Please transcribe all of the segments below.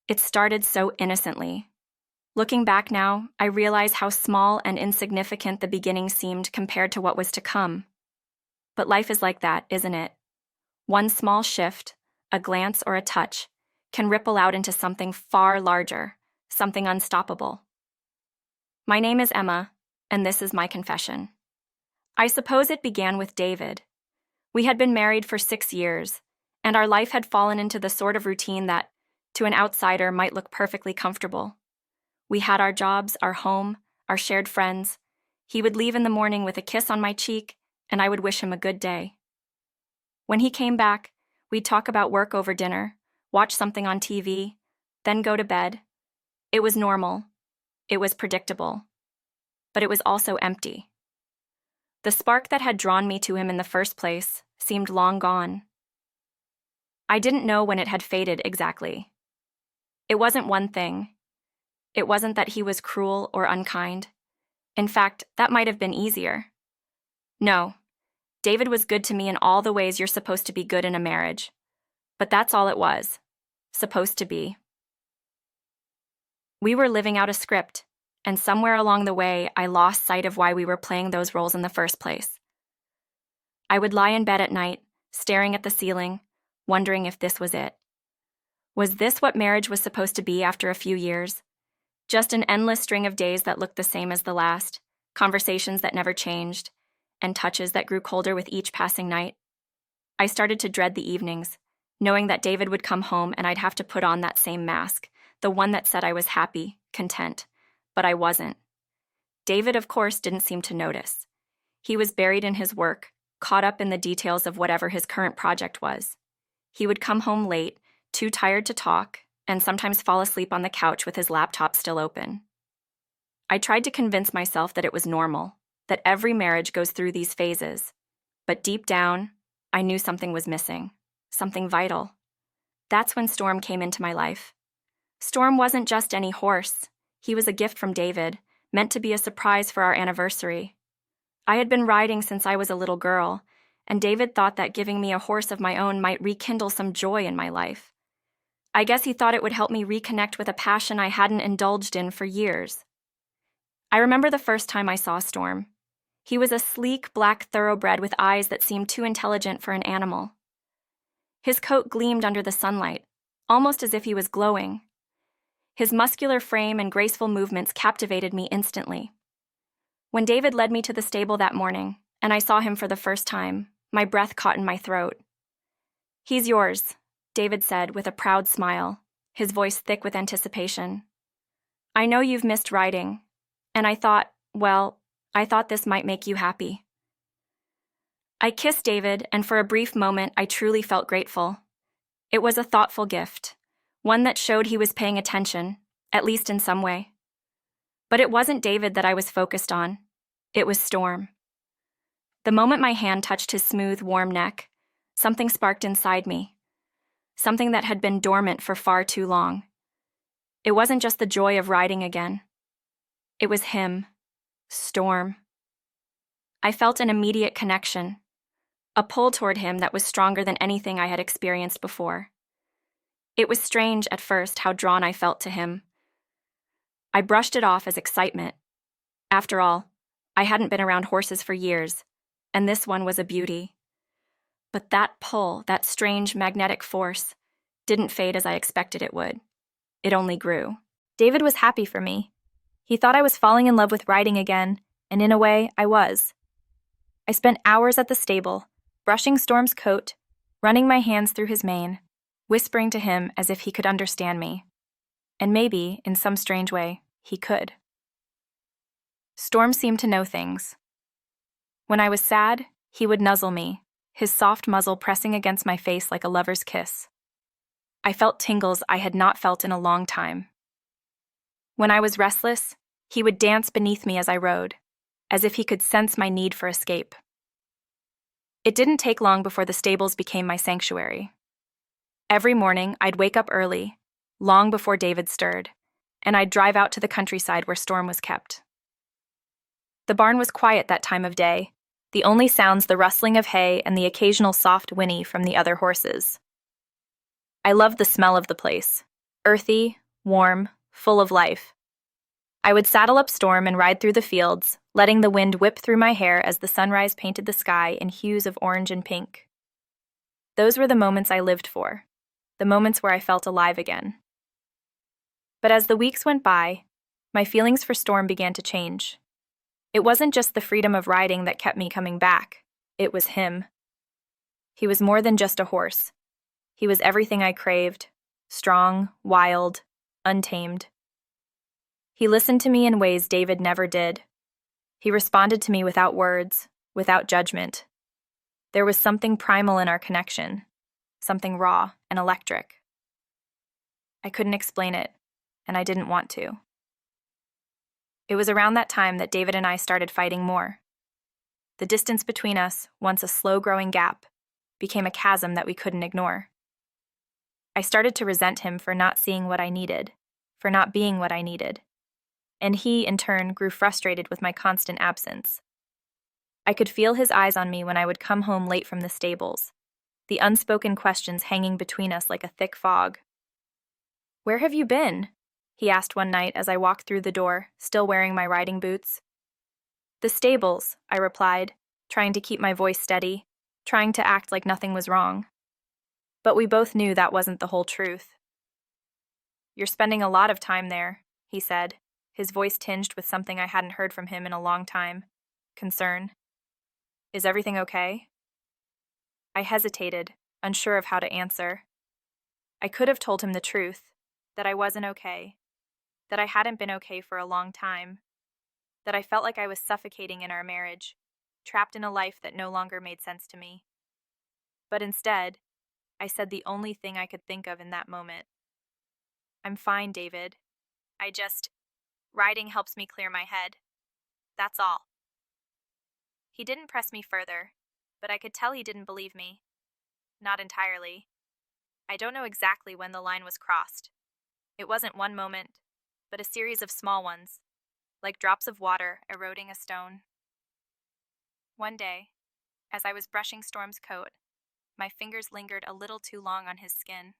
It started so innocently. Looking back now, I realize how small and insignificant the beginning seemed compared to what was to come. But life is like that, isn't it? One small shift, a glance or a touch, can ripple out into something far larger, something unstoppable. My name is Emma, and this is my confession. I suppose it began with David. We had been married for 6 years, and our life had fallen into the sort of routine that, to an outsider, might look perfectly comfortable. We had our jobs, our home, our shared friends. He would leave in the morning with a kiss on my cheek, and I would wish him a good day. When he came back, we'd talk about work over dinner, watch something on TV, then go to bed. It was normal. It was predictable. But it was also empty. The spark that had drawn me to him in the first place seemed long gone. I didn't know when it had faded exactly. It wasn't one thing. It wasn't that he was cruel or unkind. In fact, that might have been easier. No, David was good to me in all the ways you're supposed to be good in a marriage. But that's all it was. Supposed to be. We were living out a script, and somewhere along the way, I lost sight of why we were playing those roles in the first place. I would lie in bed at night, staring at the ceiling, wondering if this was it. Was this what marriage was supposed to be after a few years? Just an endless string of days that looked the same as the last, conversations that never changed, and touches that grew colder with each passing night. I started to dread the evenings, knowing that David would come home and I'd have to put on that same mask, the one that said I was happy, content. But I wasn't. David, of course, didn't seem to notice. He was buried in his work, caught up in the details of whatever his current project was. He would come home late, too tired to talk, and sometimes fall asleep on the couch with his laptop still open. I tried to convince myself that it was normal, that every marriage goes through these phases. But deep down, I knew something was missing, something vital. That's when Storm came into my life. Storm wasn't just any horse. He was a gift from David, meant to be a surprise for our anniversary. I had been riding since I was a little girl, and David thought that giving me a horse of my own might rekindle some joy in my life. I guess he thought it would help me reconnect with a passion I hadn't indulged in for years. I remember the first time I saw Storm. He was a sleek black thoroughbred with eyes that seemed too intelligent for an animal. His coat gleamed under the sunlight, almost as if he was glowing. His muscular frame and graceful movements captivated me instantly. When David led me to the stable that morning, and I saw him for the first time, my breath caught in my throat. "He's yours," David said with a proud smile, his voice thick with anticipation. "I know you've missed riding, and I thought this might make you happy." I kissed David, and for a brief moment I truly felt grateful. It was a thoughtful gift, one that showed he was paying attention, at least in some way. But it wasn't David that I was focused on. It was Storm. The moment my hand touched his smooth, warm neck, something sparked inside me. Something that had been dormant for far too long. It wasn't just the joy of riding again. It was him, Storm. I felt an immediate connection, a pull toward him that was stronger than anything I had experienced before. It was strange at first how drawn I felt to him. I brushed it off as excitement. After all, I hadn't been around horses for years, and this one was a beauty. But that pull, that strange magnetic force, didn't fade as I expected it would. It only grew. David was happy for me. He thought I was falling in love with riding again, and in a way, I was. I spent hours at the stable, brushing Storm's coat, running my hands through his mane, whispering to him as if he could understand me. And maybe, in some strange way, he could. Storm seemed to know things. When I was sad, he would nuzzle me, his soft muzzle pressing against my face like a lover's kiss. I felt tingles I had not felt in a long time. When I was restless, he would dance beneath me as I rode, as if he could sense my need for escape. It didn't take long before the stables became my sanctuary. Every morning, I'd wake up early, long before David stirred, and I'd drive out to the countryside where Storm was kept. The barn was quiet that time of day, the only sounds the rustling of hay and the occasional soft whinny from the other horses. I loved the smell of the place, earthy, warm, full of life. I would saddle up Storm and ride through the fields, letting the wind whip through my hair as the sunrise painted the sky in hues of orange and pink. Those were the moments I lived for, the moments where I felt alive again. But as the weeks went by, my feelings for Storm began to change. It wasn't just the freedom of riding that kept me coming back, it was him. He was more than just a horse. He was everything I craved, strong, wild, untamed. He listened to me in ways David never did. He responded to me without words, without judgment. There was something primal in our connection, something raw and electric. I couldn't explain it, and I didn't want to. It was around that time that David and I started fighting more. The distance between us, once a slow-growing gap, became a chasm that we couldn't ignore. I started to resent him for not seeing what I needed, for not being what I needed. And he, in turn, grew frustrated with my constant absence. I could feel his eyes on me when I would come home late from the stables, the unspoken questions hanging between us like a thick fog. "Where have you been?" he asked one night as I walked through the door, still wearing my riding boots. "The stables," I replied, trying to keep my voice steady, trying to act like nothing was wrong. But we both knew that wasn't the whole truth. "You're spending a lot of time there," he said, his voice tinged with something I hadn't heard from him in a long time, concern. "Is everything okay?" I hesitated, unsure of how to answer. I could have told him the truth, that I wasn't okay, that I hadn't been okay for a long time, that I felt like I was suffocating in our marriage, trapped in a life that no longer made sense to me. But instead, I said the only thing I could think of in that moment. "I'm fine, David. Riding helps me clear my head. That's all." He didn't press me further, but I could tell he didn't believe me. Not entirely. I don't know exactly when the line was crossed. It wasn't one moment, but a series of small ones, like drops of water eroding a stone. One day, as I was brushing Storm's coat, my fingers lingered a little too long on his skin.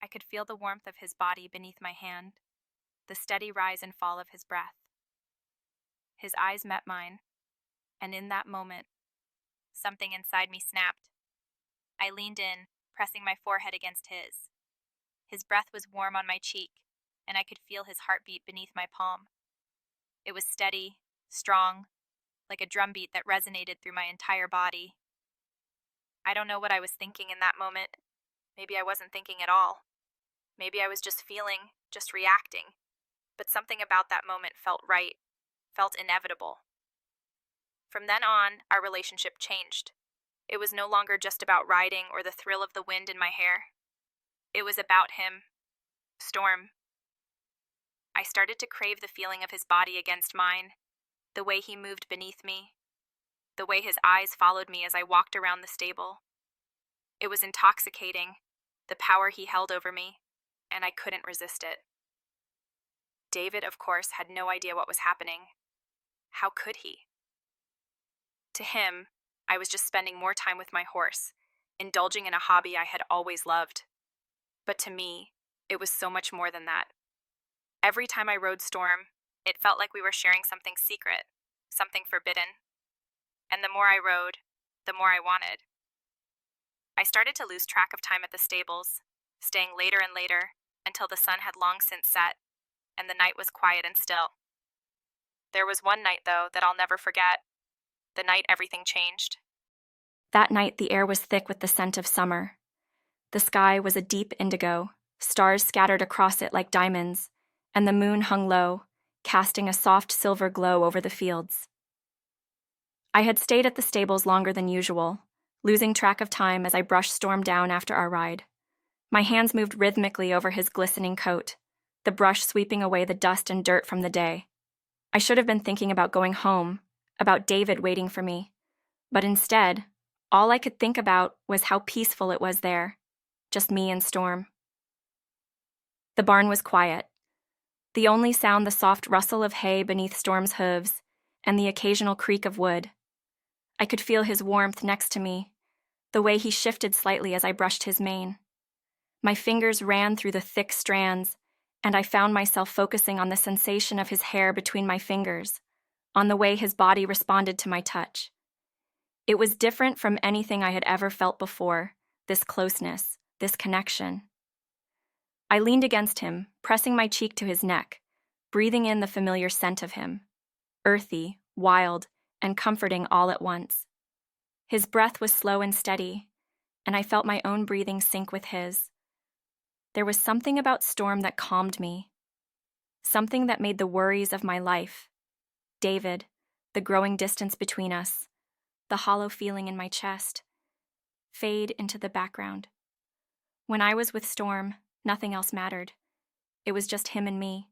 I could feel the warmth of his body beneath my hand, the steady rise and fall of his breath. His eyes met mine, and in that moment, something inside me snapped. I leaned in, pressing my forehead against his. His breath was warm on my cheek, and I could feel his heartbeat beneath my palm. It was steady, strong, like a drumbeat that resonated through my entire body. I don't know what I was thinking in that moment. Maybe I wasn't thinking at all. Maybe I was just feeling, just reacting. But something about that moment felt right, felt inevitable. From then on, our relationship changed. It was no longer just about riding or the thrill of the wind in my hair. It was about him, Storm. I started to crave the feeling of his body against mine, the way he moved beneath me, the way his eyes followed me as I walked around the stable. It was intoxicating, the power he held over me, and I couldn't resist it. David, of course, had no idea what was happening. How could he? To him, I was just spending more time with my horse, indulging in a hobby I had always loved. But to me, it was so much more than that. Every time I rode Storm, it felt like we were sharing something secret, something forbidden. And the more I rode, the more I wanted. I started to lose track of time at the stables, staying later and later until the sun had long since set, and the night was quiet and still. There was one night, though, that I'll never forget. The night everything changed. That night, the air was thick with the scent of summer. The sky was a deep indigo, stars scattered across it like diamonds, and the moon hung low, casting a soft silver glow over the fields. I had stayed at the stables longer than usual, losing track of time as I brushed Storm down after our ride. My hands moved rhythmically over his glistening coat, the brush sweeping away the dust and dirt from the day. I should have been thinking about going home, about David waiting for me, but instead, all I could think about was how peaceful it was there, just me and Storm. The barn was quiet. The only sound the soft rustle of hay beneath Storm's hooves and the occasional creak of wood. I could feel his warmth next to me, the way he shifted slightly as I brushed his mane. My fingers ran through the thick strands, and I found myself focusing on the sensation of his hair between my fingers, on the way his body responded to my touch. It was different from anything I had ever felt before, this closeness, this connection. I leaned against him, pressing my cheek to his neck, breathing in the familiar scent of him, earthy, wild, and comforting all at once. His breath was slow and steady, and I felt my own breathing sync with his. There was something about Storm that calmed me, something that made the worries of my life, David, the growing distance between us, the hollow feeling in my chest, fade into the background. When I was with Storm, nothing else mattered. It was just him and me,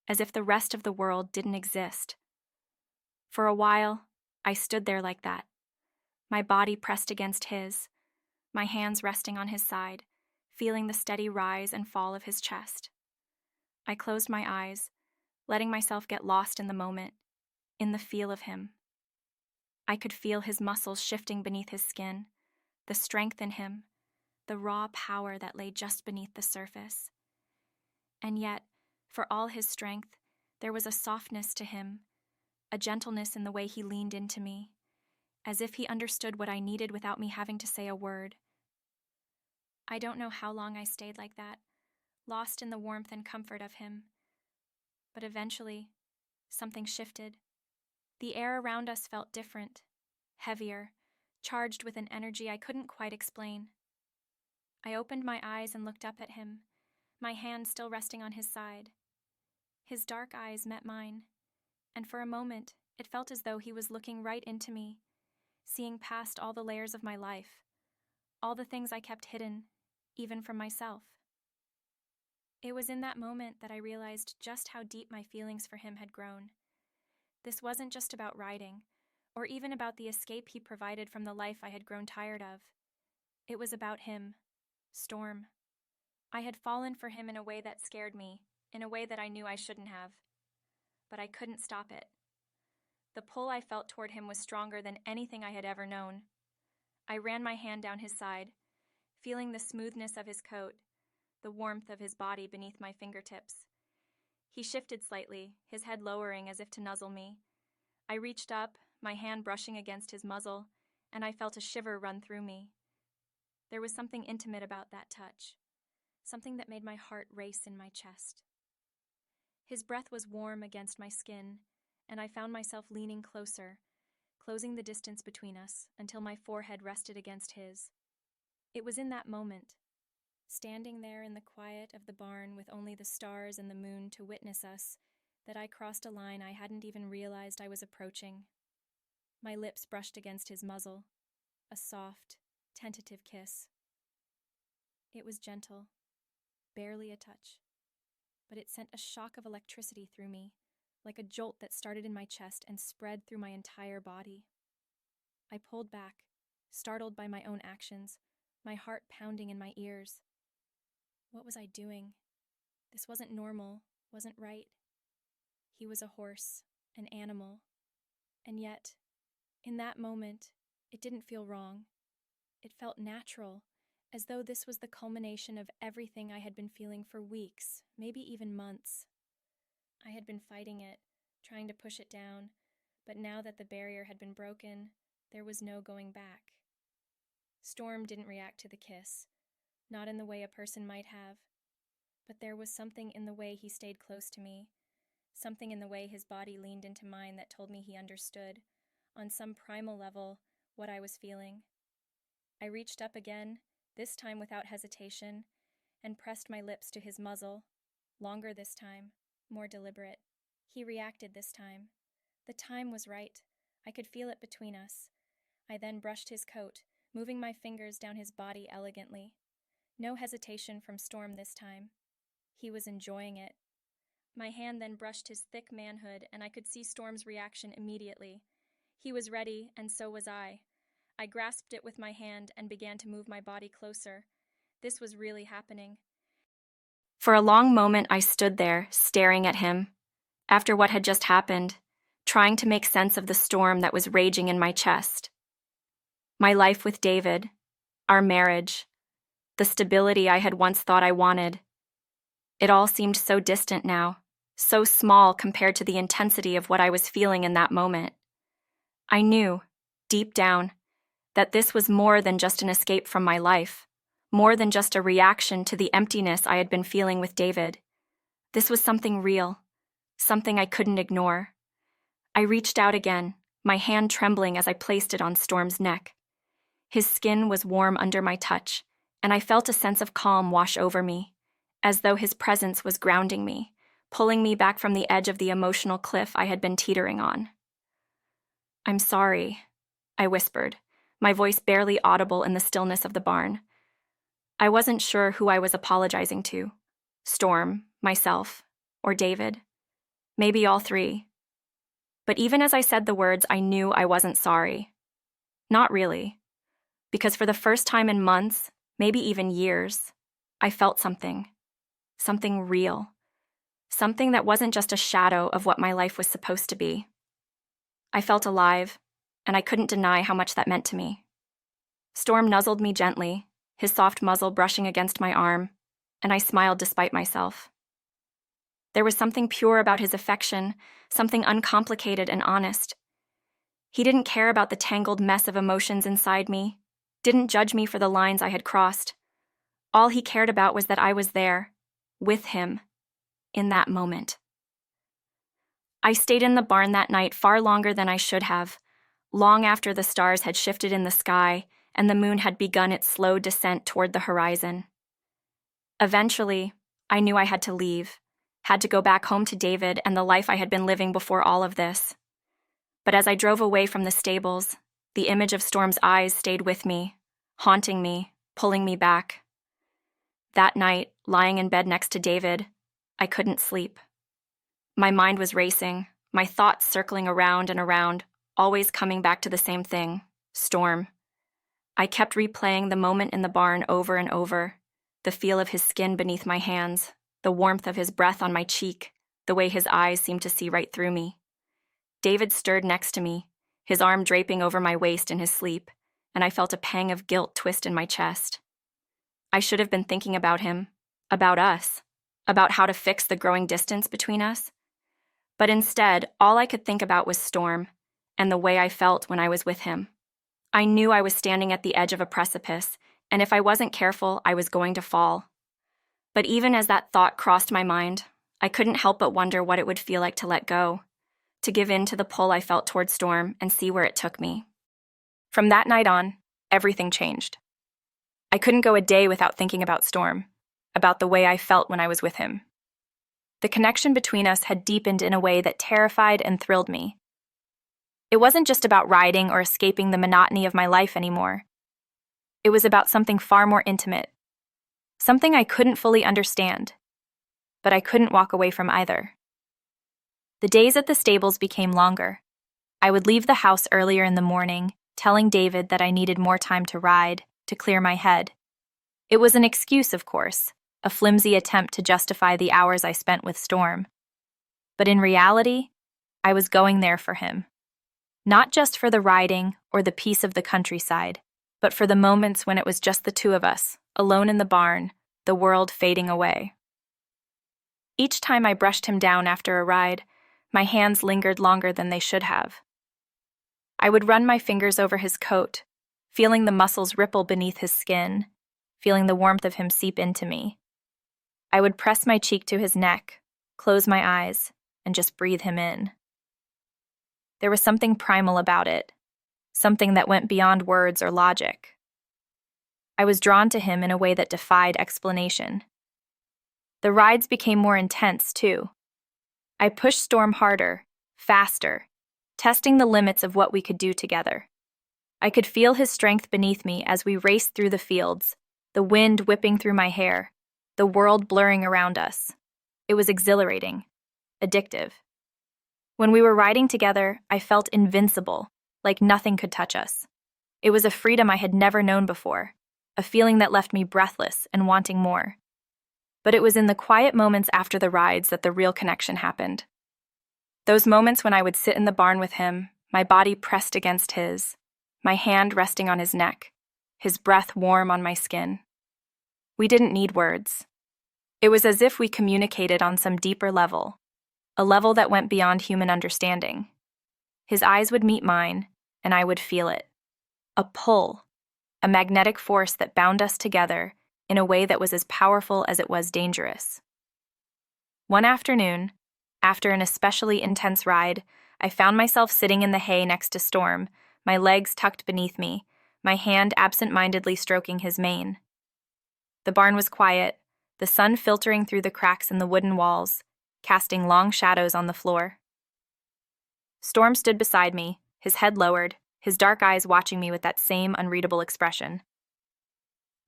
as if the rest of the world didn't exist. For a while, I stood there like that, my body pressed against his, my hands resting on his side, feeling the steady rise and fall of his chest. I closed my eyes, letting myself get lost in the moment, in the feel of him. I could feel his muscles shifting beneath his skin, the strength in him, the raw power that lay just beneath the surface. And yet, for all his strength, there was a softness to him, a gentleness in the way he leaned into me, as if he understood what I needed without me having to say a word. I don't know how long I stayed like that, lost in the warmth and comfort of him. But eventually, something shifted. The air around us felt different, heavier, charged with an energy I couldn't quite explain. I opened my eyes and looked up at him, my hand still resting on his side. His dark eyes met mine, and for a moment, it felt as though he was looking right into me, seeing past all the layers of my life, all the things I kept hidden, even from myself. It was in that moment that I realized just how deep my feelings for him had grown. This wasn't just about riding, or even about the escape he provided from the life I had grown tired of. It was about him, Storm. I had fallen for him in a way that scared me, in a way that I knew I shouldn't have. But I couldn't stop it. The pull I felt toward him was stronger than anything I had ever known. I ran my hand down his side, feeling the smoothness of his coat, the warmth of his body beneath my fingertips. He shifted slightly, his head lowering as if to nuzzle me. I reached up, my hand brushing against his muzzle, and I felt a shiver run through me. There was something intimate about that touch, something that made my heart race in my chest. His breath was warm against my skin, and I found myself leaning closer, closing the distance between us until my forehead rested against his. It was in that moment, standing there in the quiet of the barn with only the stars and the moon to witness us, that I crossed a line I hadn't even realized I was approaching. My lips brushed against his muzzle, a soft, tentative kiss. It was gentle, barely a touch, but it sent a shock of electricity through me, like a jolt that started in my chest and spread through my entire body. I pulled back, startled by my own actions, my heart pounding in my ears. What was I doing? This wasn't normal, wasn't right. He was a horse, an animal. And yet, in that moment, it didn't feel wrong. It felt natural, as though this was the culmination of everything I had been feeling for weeks, maybe even months. I had been fighting it, trying to push it down, but now that the barrier had been broken, there was no going back. Storm didn't react to the kiss, not in the way a person might have, but there was something in the way he stayed close to me, something in the way his body leaned into mine that told me he understood, on some primal level, what I was feeling. I reached up again, this time without hesitation, and pressed my lips to his muzzle, longer this time, more deliberate. He reacted this time. The time was right. I could feel it between us. I then brushed his coat, moving my fingers down his body elegantly. No hesitation from Storm this time. He was enjoying it. My hand then brushed his thick manhood, and I could see Storm's reaction immediately. He was ready, and so was I. I grasped it with my hand and began to move my body closer. This was really happening. For a long moment, I stood there, staring at him, after what had just happened, trying to make sense of the storm that was raging in my chest. My life with David, our marriage, the stability I had once thought I wanted. It all seemed so distant now, so small compared to the intensity of what I was feeling in that moment. I knew, deep down, that this was more than just an escape from my life, more than just a reaction to the emptiness I had been feeling with David. This was something real, something I couldn't ignore. I reached out again, my hand trembling as I placed it on Storm's neck. His skin was warm under my touch, and I felt a sense of calm wash over me, as though his presence was grounding me, pulling me back from the edge of the emotional cliff I had been teetering on. "I'm sorry," I whispered, my voice barely audible in the stillness of the barn. I wasn't sure who I was apologizing to: Storm, myself, or David. Maybe all three. But even as I said the words, I knew I wasn't sorry. Not really. Because for the first time in months, maybe even years, I felt something real, something that wasn't just a shadow of what my life was supposed to be. I felt alive, and I couldn't deny how much that meant to me. Storm nuzzled me gently, his soft muzzle brushing against my arm, and I smiled despite myself. There was something pure about his affection, something uncomplicated and honest. He didn't care about the tangled mess of emotions inside me, didn't judge me for the lines I had crossed. All he cared about was that I was there, with him, in that moment. I stayed in the barn that night far longer than I should have, long after the stars had shifted in the sky and the moon had begun its slow descent toward the horizon. Eventually, I knew I had to leave, had to go back home to David and the life I had been living before all of this. But as I drove away from the stables, the image of Storm's eyes stayed with me, haunting me, pulling me back. That night, lying in bed next to David, I couldn't sleep. My mind was racing, my thoughts circling around and around, always coming back to the same thing: Storm. I kept replaying the moment in the barn over and over, the feel of his skin beneath my hands, the warmth of his breath on my cheek, the way his eyes seemed to see right through me. David stirred next to me, his arm draping over my waist in his sleep, and I felt a pang of guilt twist in my chest. I should have been thinking about him, about us, about how to fix the growing distance between us. But instead, all I could think about was Storm, and the way I felt when I was with him. I knew I was standing at the edge of a precipice, and if I wasn't careful, I was going to fall. But even as that thought crossed my mind, I couldn't help but wonder what it would feel like to let go, to give in to the pull I felt toward Storm and see where it took me. From that night on, everything changed. I couldn't go a day without thinking about Storm, about the way I felt when I was with him. The connection between us had deepened in a way that terrified and thrilled me. It wasn't just about riding or escaping the monotony of my life anymore. It was about something far more intimate, something I couldn't fully understand, but I couldn't walk away from either. The days at the stables became longer. I would leave the house earlier in the morning, telling David that I needed more time to ride, to clear my head. It was an excuse, of course, a flimsy attempt to justify the hours I spent with Storm. But in reality, I was going there for him. Not just for the riding or the peace of the countryside, but for the moments when it was just the two of us, alone in the barn, the world fading away. Each time I brushed him down after a ride, my hands lingered longer than they should have. I would run my fingers over his coat, feeling the muscles ripple beneath his skin, feeling the warmth of him seep into me. I would press my cheek to his neck, close my eyes, and just breathe him in. There was something primal about it, something that went beyond words or logic. I was drawn to him in a way that defied explanation. The rides became more intense, too. I pushed Storm harder, faster, testing the limits of what we could do together. I could feel his strength beneath me as we raced through the fields, the wind whipping through my hair, the world blurring around us. It was exhilarating, addictive. When we were riding together, I felt invincible, like nothing could touch us. It was a freedom I had never known before, a feeling that left me breathless and wanting more. But it was in the quiet moments after the rides that the real connection happened. Those moments when I would sit in the barn with him, my body pressed against his, my hand resting on his neck, his breath warm on my skin. We didn't need words. It was as if we communicated on some deeper level, a level that went beyond human understanding. His eyes would meet mine, and I would feel it. A pull, a magnetic force that bound us together in a way that was as powerful as it was dangerous. One afternoon, after an especially intense ride, I found myself sitting in the hay next to Storm, my legs tucked beneath me, my hand absent-mindedly stroking his mane. The barn was quiet, the sun filtering through the cracks in the wooden walls, casting long shadows on the floor. Storm stood beside me, his head lowered, his dark eyes watching me with that same unreadable expression.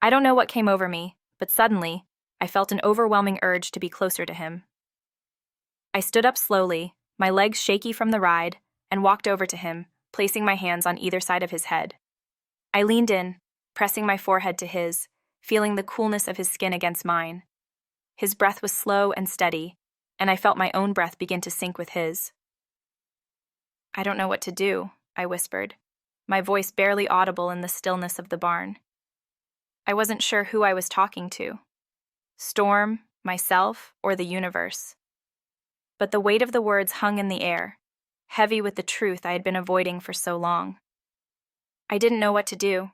I don't know what came over me, but suddenly, I felt an overwhelming urge to be closer to him. I stood up slowly, my legs shaky from the ride, and walked over to him, placing my hands on either side of his head. I leaned in, pressing my forehead to his, feeling the coolness of his skin against mine. His breath was slow and steady, and I felt my own breath begin to sync with his. "I don't know what to do," I whispered, my voice barely audible in the stillness of the barn. I wasn't sure who I was talking to. Storm, myself, or the universe. But the weight of the words hung in the air, heavy with the truth I had been avoiding for so long. I didn't know what to do.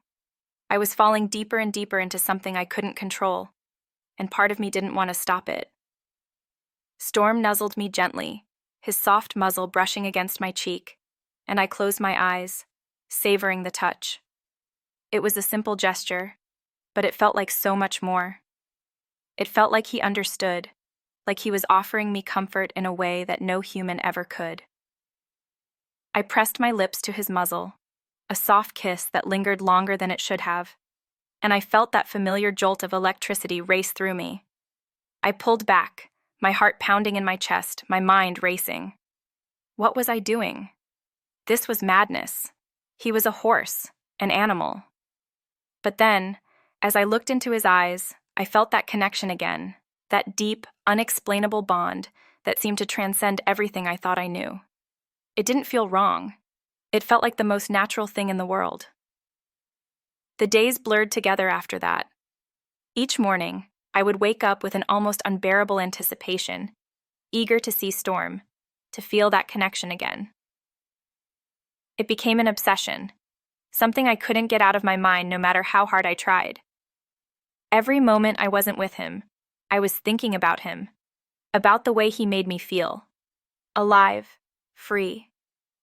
I was falling deeper and deeper into something I couldn't control, and part of me didn't want to stop it. Storm nuzzled me gently, his soft muzzle brushing against my cheek, and I closed my eyes, savoring the touch. It was a simple gesture, but it felt like so much more. It felt like he understood, like he was offering me comfort in a way that no human ever could. I pressed my lips to his muzzle, a soft kiss that lingered longer than it should have, and I felt that familiar jolt of electricity race through me. I pulled back, my heart pounding in my chest, my mind racing. What was I doing? This was madness. He was a horse, an animal. But then, as I looked into his eyes, I felt that connection again, that deep, unexplainable bond that seemed to transcend everything I thought I knew. It didn't feel wrong. It felt like the most natural thing in the world. The days blurred together after that. Each morning, I would wake up with an almost unbearable anticipation, eager to see Storm, to feel that connection again. It became an obsession, something I couldn't get out of my mind no matter how hard I tried. Every moment I wasn't with him, I was thinking about him, about the way he made me feel. Alive, free,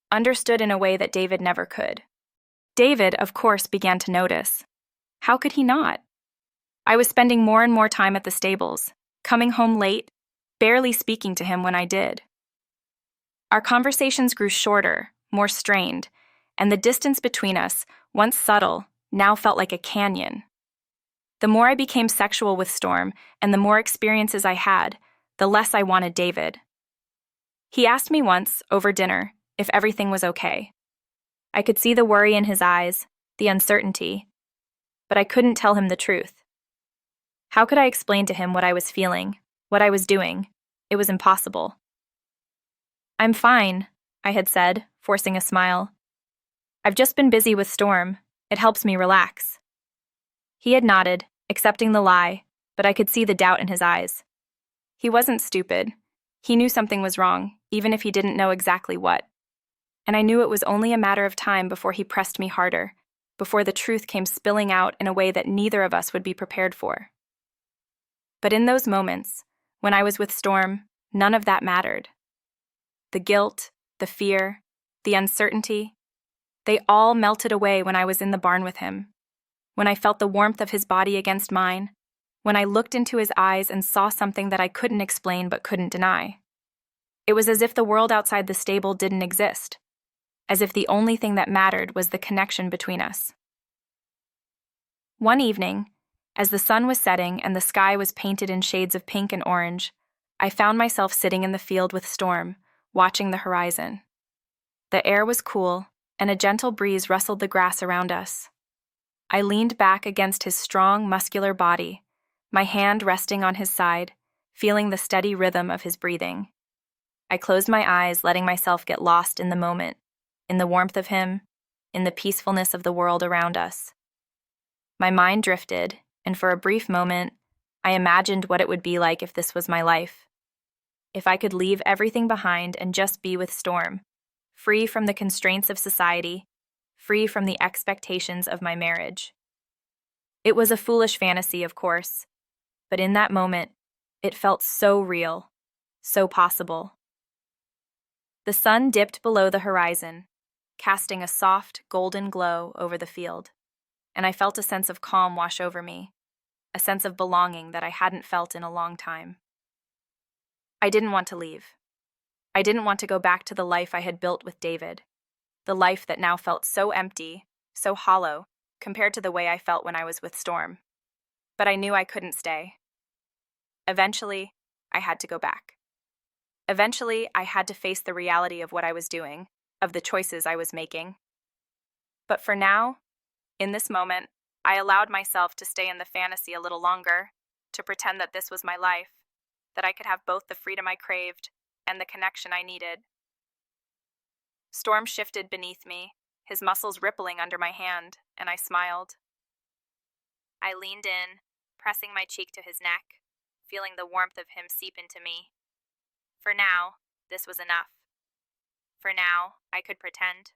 understood in a way that David never could. David, of course, began to notice. How could he not? I was spending more and more time at the stables, coming home late, barely speaking to him when I did. Our conversations grew shorter, more strained, and the distance between us, once subtle, now felt like a canyon. The more I became sexual with Storm, and the more experiences I had, the less I wanted David. He asked me once, over dinner, if everything was okay. I could see the worry in his eyes, the uncertainty, but I couldn't tell him the truth. How could I explain to him what I was feeling, what I was doing? It was impossible. "I'm fine," I had said, forcing a smile. "I've just been busy with Storm. It helps me relax." He had nodded, accepting the lie, but I could see the doubt in his eyes. He wasn't stupid. He knew something was wrong, even if he didn't know exactly what. And I knew it was only a matter of time before he pressed me harder, before the truth came spilling out in a way that neither of us would be prepared for. But in those moments, when I was with Storm, none of that mattered. The guilt, the fear, the uncertainty, they all melted away when I was in the barn with him, when I felt the warmth of his body against mine, when I looked into his eyes and saw something that I couldn't explain but couldn't deny. It was as if the world outside the stable didn't exist, as if the only thing that mattered was the connection between us. One evening, as the sun was setting and the sky was painted in shades of pink and orange, I found myself sitting in the field with Storm, watching the horizon. The air was cool, and a gentle breeze rustled the grass around us. I leaned back against his strong, muscular body, my hand resting on his side, feeling the steady rhythm of his breathing. I closed my eyes, letting myself get lost in the moment, in the warmth of him, in the peacefulness of the world around us. My mind drifted, and for a brief moment, I imagined what it would be like if this was my life. If I could leave everything behind and just be with Storm, free from the constraints of society, free from the expectations of my marriage. It was a foolish fantasy, of course, but in that moment, it felt so real, so possible. The sun dipped below the horizon, casting a soft, golden glow over the field, and I felt a sense of calm wash over me, a sense of belonging that I hadn't felt in a long time. I didn't want to leave. I didn't want to go back to the life I had built with David, the life that now felt so empty, so hollow, compared to the way I felt when I was with Storm. But I knew I couldn't stay. Eventually, I had to go back. Eventually, I had to face the reality of what I was doing, of the choices I was making. But for now, in this moment, I allowed myself to stay in the fantasy a little longer, to pretend that this was my life, that I could have both the freedom I craved and the connection I needed. Storm shifted beneath me, his muscles rippling under my hand, and I smiled. I leaned in, pressing my cheek to his neck, feeling the warmth of him seep into me. For now, this was enough. For now, I could pretend.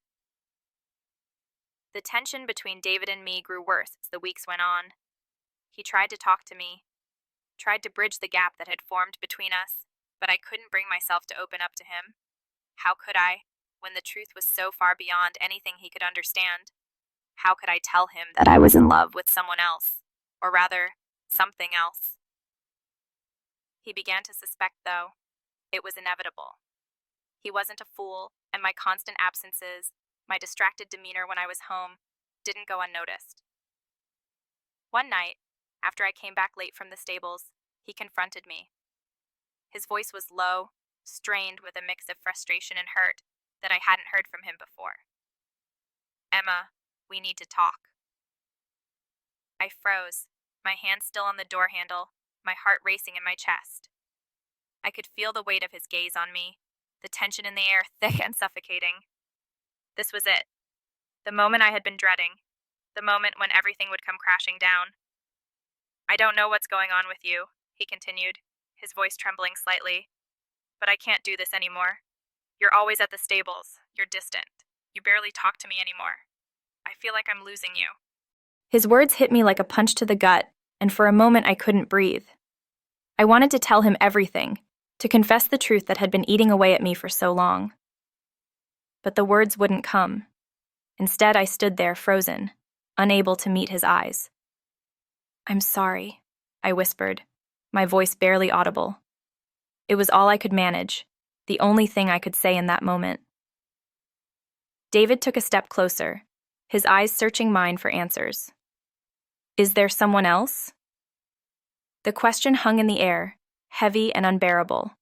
The tension between David and me grew worse as the weeks went on. He tried to talk to me, tried to bridge the gap that had formed between us, but I couldn't bring myself to open up to him. How could I, when the truth was so far beyond anything he could understand? How could I tell him that I was in love with someone else, or rather, something else? He began to suspect, though. It was inevitable. He wasn't a fool, and my constant absences, my distracted demeanor when I was home, didn't go unnoticed. One night, after I came back late from the stables, he confronted me. His voice was low, strained with a mix of frustration and hurt that I hadn't heard from him before. "Emma, we need to talk." I froze, my hand still on the door handle, my heart racing in my chest. I could feel the weight of his gaze on me, the tension in the air thick and suffocating. This was it. The moment I had been dreading. The moment when everything would come crashing down. "I don't know what's going on with you," he continued, his voice trembling slightly. "But I can't do this anymore. You're always at the stables. You're distant. You barely talk to me anymore. I feel like I'm losing you." His words hit me like a punch to the gut, and for a moment I couldn't breathe. I wanted to tell him everything, to confess the truth that had been eating away at me for so long. But the words wouldn't come. Instead, I stood there frozen, unable to meet his eyes. "I'm sorry," I whispered, my voice barely audible. It was all I could manage, the only thing I could say in that moment. David took a step closer, his eyes searching mine for answers. "Is there someone else?" The question hung in the air, heavy and unbearable.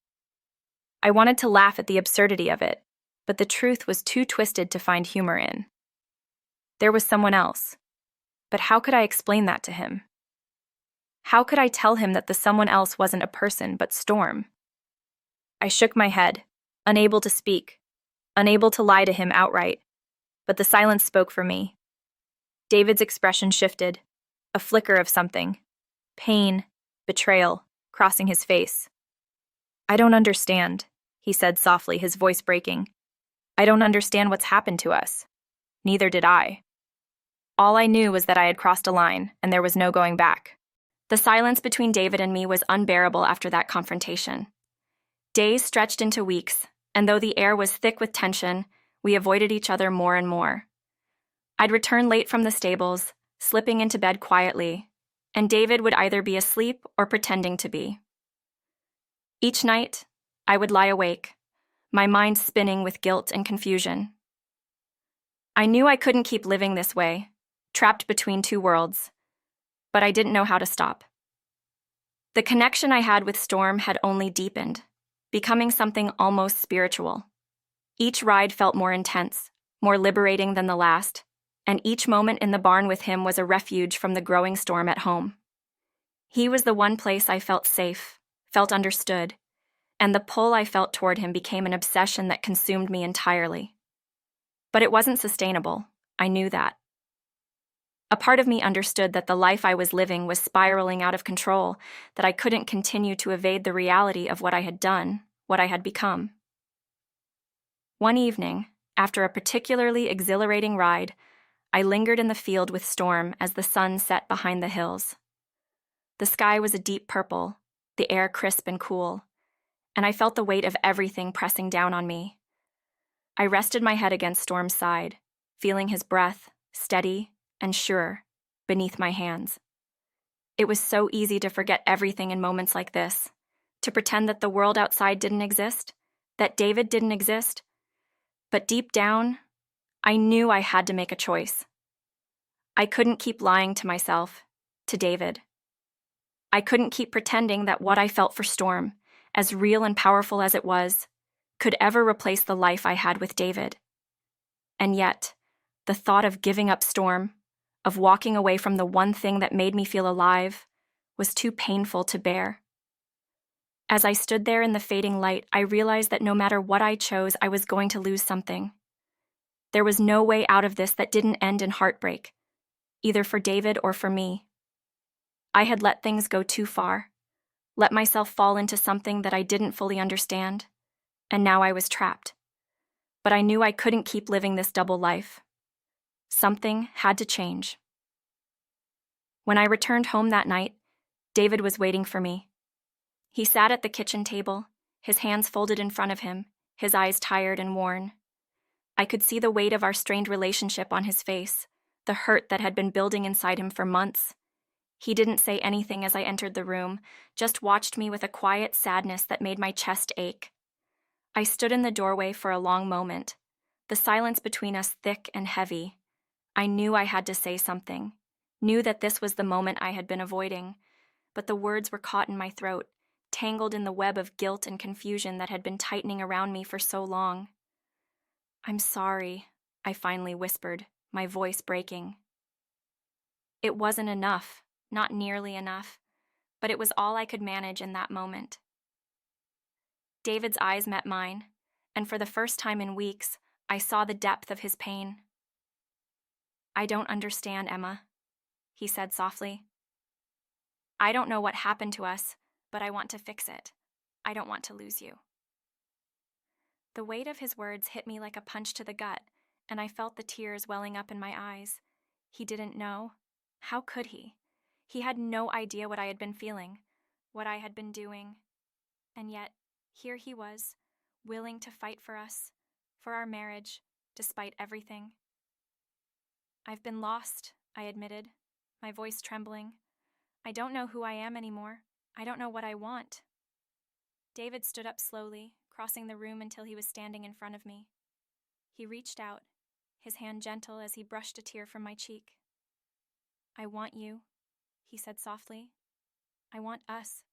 I wanted to laugh at the absurdity of it, but the truth was too twisted to find humor in. There was someone else, but how could I explain that to him? How could I tell him that the someone else wasn't a person but Storm? I shook my head, unable to speak, unable to lie to him outright, but the silence spoke for me. David's expression shifted, a flicker of something, pain, betrayal, crossing his face. "I don't understand," he said softly, his voice breaking. "I don't understand what's happened to us." Neither did I. All I knew was that I had crossed a line, and there was no going back. The silence between David and me was unbearable after that confrontation. Days stretched into weeks, and though the air was thick with tension, we avoided each other more and more. I'd return late from the stables, slipping into bed quietly, and David would either be asleep or pretending to be. Each night, I would lie awake, my mind spinning with guilt and confusion. I knew I couldn't keep living this way, trapped between two worlds, but I didn't know how to stop. The connection I had with Storm had only deepened, becoming something almost spiritual. Each ride felt more intense, more liberating than the last, and each moment in the barn with him was a refuge from the growing storm at home. He was the one place I felt safe, felt understood, and the pull I felt toward him became an obsession that consumed me entirely. But it wasn't sustainable. I knew that. A part of me understood that the life I was living was spiraling out of control, that I couldn't continue to evade the reality of what I had done, what I had become. One evening, after a particularly exhilarating ride, I lingered in the field with Storm as the sun set behind the hills. The sky was a deep purple, the air crisp and cool, and I felt the weight of everything pressing down on me. I rested my head against Storm's side, feeling his breath, steady and sure, beneath my hands. It was so easy to forget everything in moments like this, to pretend that the world outside didn't exist, that David didn't exist. But deep down, I knew I had to make a choice. I couldn't keep lying to myself, to David. I couldn't keep pretending that what I felt for Storm, as real and powerful as it was, could ever replace the life I had with David. And yet, the thought of giving up Storm, of walking away from the one thing that made me feel alive, was too painful to bear. As I stood there in the fading light, I realized that no matter what I chose, I was going to lose something. There was no way out of this that didn't end in heartbreak, either for David or for me. I had let things go too far, let myself fall into something that I didn't fully understand, and now I was trapped. But I knew I couldn't keep living this double life. Something had to change. When I returned home that night, David was waiting for me. He sat at the kitchen table, his hands folded in front of him, his eyes tired and worn. I could see the weight of our strained relationship on his face, the hurt that had been building inside him for months. He didn't say anything as I entered the room, just watched me with a quiet sadness that made my chest ache. I stood in the doorway for a long moment, the silence between us thick and heavy. I knew I had to say something, knew that this was the moment I had been avoiding, but the words were caught in my throat, tangled in the web of guilt and confusion that had been tightening around me for so long. "I'm sorry," I finally whispered, my voice breaking. It wasn't enough, not nearly enough, but it was all I could manage in that moment. David's eyes met mine, and for the first time in weeks, I saw the depth of his pain. "I don't understand, Emma," he said softly. "I don't know what happened to us, but I want to fix it. I don't want to lose you." The weight of his words hit me like a punch to the gut, and I felt the tears welling up in my eyes. He didn't know. How could he? He had no idea what I had been feeling, what I had been doing. And yet, here he was, willing to fight for us, for our marriage, despite everything. "I've been lost," I admitted, my voice trembling. "I don't know who I am anymore. I don't know what I want." David stood up slowly, crossing the room until he was standing in front of me. He reached out, his hand gentle as he brushed a tear from my cheek. "I want you," he said softly. "I want us.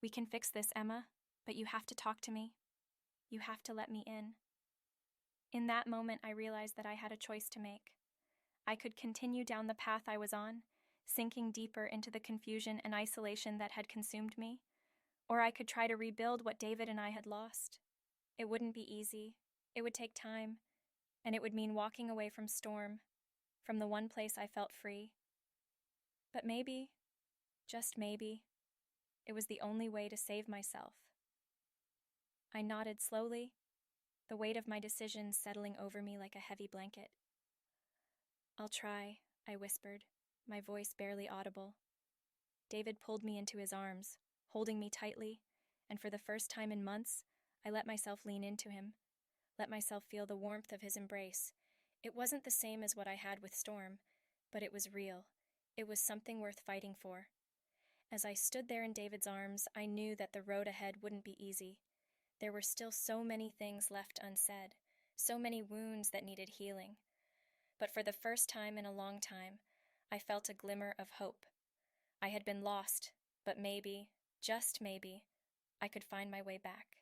We can fix this, Emma, but you have to talk to me. You have to let me in." In that moment, I realized that I had a choice to make. I could continue down the path I was on, sinking deeper into the confusion and isolation that had consumed me, or I could try to rebuild what David and I had lost. It wouldn't be easy, it would take time, and it would mean walking away from Storm, from the one place I felt free. But maybe, just maybe, it was the only way to save myself. I nodded slowly, the weight of my decision settling over me like a heavy blanket. "I'll try," I whispered, my voice barely audible. David pulled me into his arms, holding me tightly, and for the first time in months, I let myself lean into him, let myself feel the warmth of his embrace. It wasn't the same as what I had with Storm, but it was real. It was something worth fighting for. As I stood there in David's arms, I knew that the road ahead wouldn't be easy. There were still so many things left unsaid, so many wounds that needed healing. But for the first time in a long time, I felt a glimmer of hope. I had been lost, but maybe, just maybe, I could find my way back.